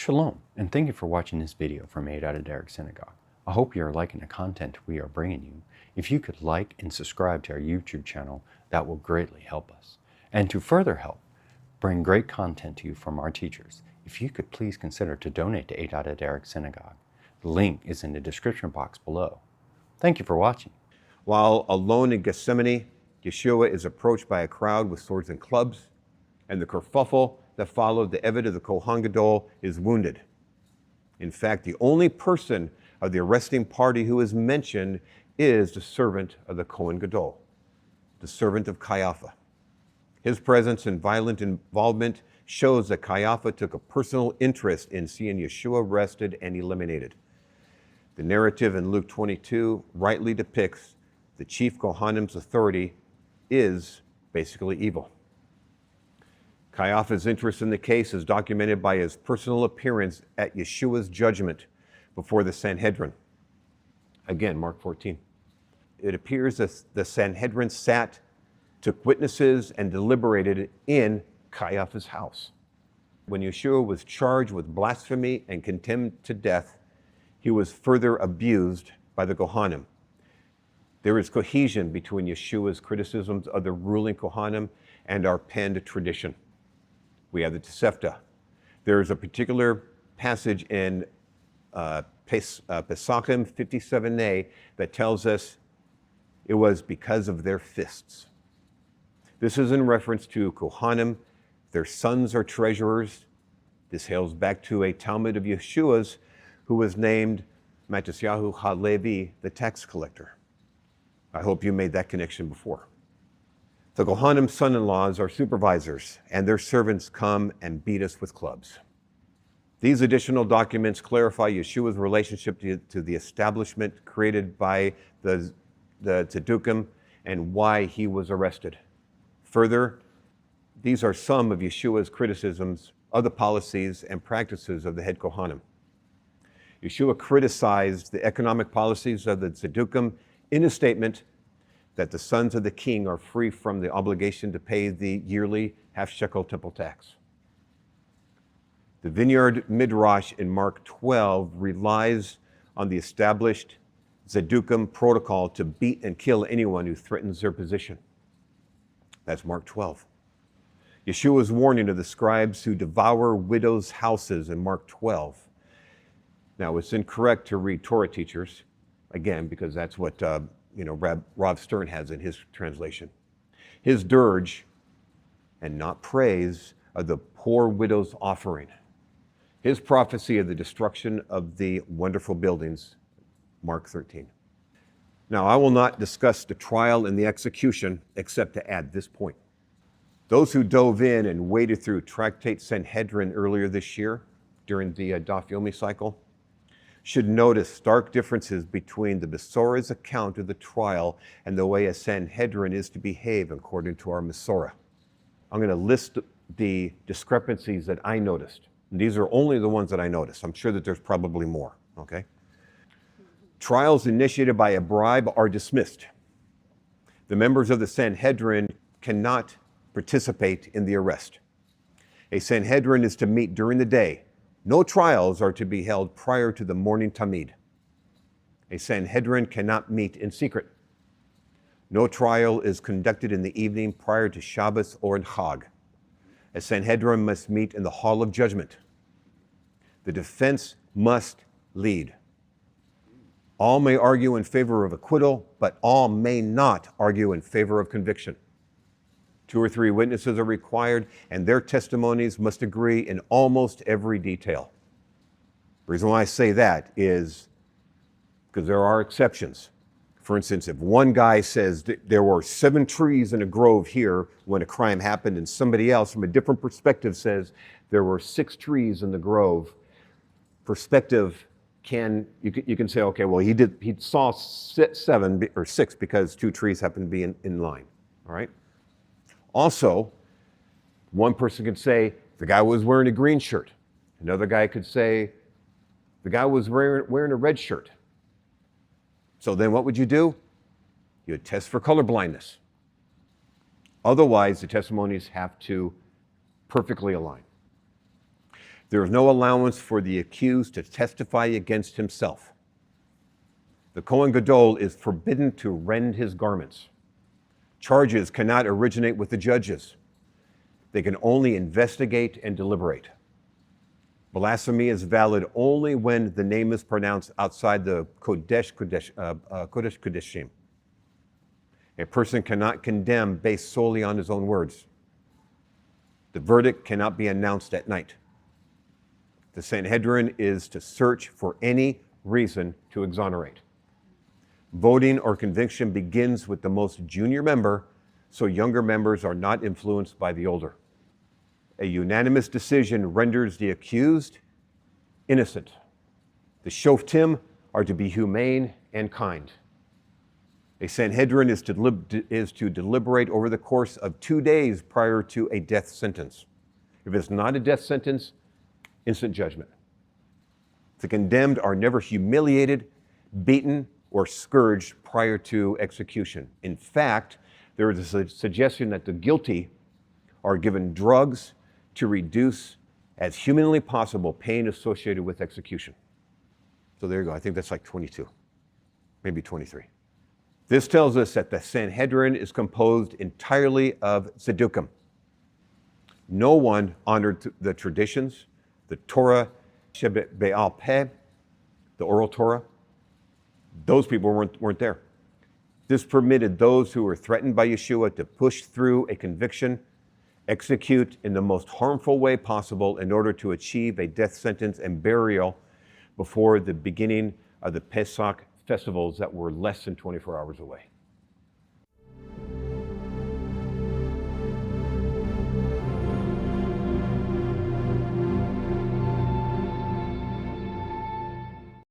Shalom, and thank you for watching this video from HaDerekh Synagogue. I hope you are liking the content we are bringing you. If you could like and subscribe to our YouTube channel, that will greatly help us. And to further help bring great content to you from our teachers, if you could please consider to donate to HaDerekh Synagogue. The link is in the description box below. Thank you for watching. While alone in Gethsemane, Yeshua is approached by a crowd with swords and clubs, and the kerfuffle that followed the Aydat of the Kohen Gadol is wounded. In fact, the only person of the arresting party who is mentioned is the servant of the Kohen Gadol, the servant of Caiaphas. His presence and violent involvement shows that Caiaphas took a personal interest in seeing Yeshua arrested and eliminated. The narrative in Luke 22 rightly depicts the chief Kohanim's authority is basically evil. Caiaphas' interest in the case is documented by his personal appearance at Yeshua's judgment before the Sanhedrin. Again, Mark 14. It appears that the Sanhedrin sat, took witnesses, and deliberated in Caiaphas' house. When Yeshua was charged with blasphemy and condemned to death, he was further abused by the Kohanim. There is cohesion between Yeshua's criticisms of the ruling Kohanim and our penned tradition. We have the Tosefta. There is a particular passage in Pesachim 57a that tells us it was because of their fists. This is in reference to Kohanim. Their sons are treasurers. This hails back to a Talmud of Yeshua's who was named Matisyahu HaLevi, the tax collector. I hope you made that connection before. The Kohanim son-in-laws are supervisors, and their servants come and beat us with clubs. These additional documents clarify Yeshua's relationship to the establishment created by the Tzedukim and why he was arrested. Further, these are some of Yeshua's criticisms of the policies and practices of the head Kohanim. Yeshua criticized the economic policies of the Tzedukim in a statement that the sons of the king are free from the obligation to pay the yearly half-shekel temple tax. The Vineyard Midrash in Mark 12 relies on the established Tzedukim protocol to beat and kill anyone who threatens their position. That's Mark 12. Yeshua's warning of the scribes who devour widows' houses in Mark 12. Now, it's incorrect to read Torah teachers, again, because that's what Rav Stern has in his translation. His dirge, and not praise, of the poor widow's offering. His prophecy of the destruction of the wonderful buildings, Mark 13. Now, I will not discuss the trial and the execution except to add this point. Those who dove in and waded through Tractate Sanhedrin earlier this year during the Daf Yomi cycle should notice stark differences between the Masorah's account of the trial and the way a Sanhedrin is to behave according to our Masorah. I'm going to list the discrepancies that I noticed. And these are only the ones that I noticed. I'm sure that there's probably more, okay? Trials initiated by a bribe are dismissed. The members of the Sanhedrin cannot participate in the arrest. A Sanhedrin is to meet during the day. No trials are to be held prior to the morning Tamid. A Sanhedrin cannot meet in secret. No trial is conducted in the evening prior to Shabbos or in Chag. A Sanhedrin must meet in the hall of judgment. The defense must lead. All may argue in favor of acquittal, but all may not argue in favor of conviction. 2 or 3 witnesses are required, and their testimonies must agree in almost every detail. The reason why I say that is because there are exceptions. For instance, if one guy says that there were 7 trees in a grove here when a crime happened, and somebody else from a different perspective says there were 6 trees in the grove, perspective you can say, okay, well, he saw 7 or 6 because 2 trees happened to be in line, all right? Also, one person could say the guy was wearing a green shirt. Another guy could say the guy was wearing a red shirt. So then what would you do? You would test for color blindness. Otherwise, the testimonies have to perfectly align. There is no allowance for the accused to testify against himself. The Kohen Gadol is forbidden to rend his garments. Charges cannot originate with the judges. They can only investigate and deliberate. Blasphemy is valid only when the name is pronounced outside the Kodesh Kodeshim. A person cannot condemn based solely on his own words. The verdict cannot be announced at night. The Sanhedrin is to search for any reason to exonerate. Voting or conviction begins with the most junior member, so younger members are not influenced by the older. A unanimous decision renders the accused innocent. The Shoftim are to be humane and kind. A Sanhedrin is to deliberate over the course of 2 days prior to a death sentence. If it's not a death sentence, instant judgment. The condemned are never humiliated, beaten, or scourged prior to execution. In fact, there is a suggestion that the guilty are given drugs to reduce, as humanly possible, pain associated with execution. So there you go. I think that's like 22, maybe 23. This tells us that the Sanhedrin is composed entirely of Tzaddukim. No one honored the traditions, the Torah Shebe'al Peh, the oral Torah. Those people weren't there. This permitted those who were threatened by Yeshua to push through a conviction, execute in the most harmful way possible in order to achieve a death sentence and burial before the beginning of the Pesach festivals that were less than 24 hours away.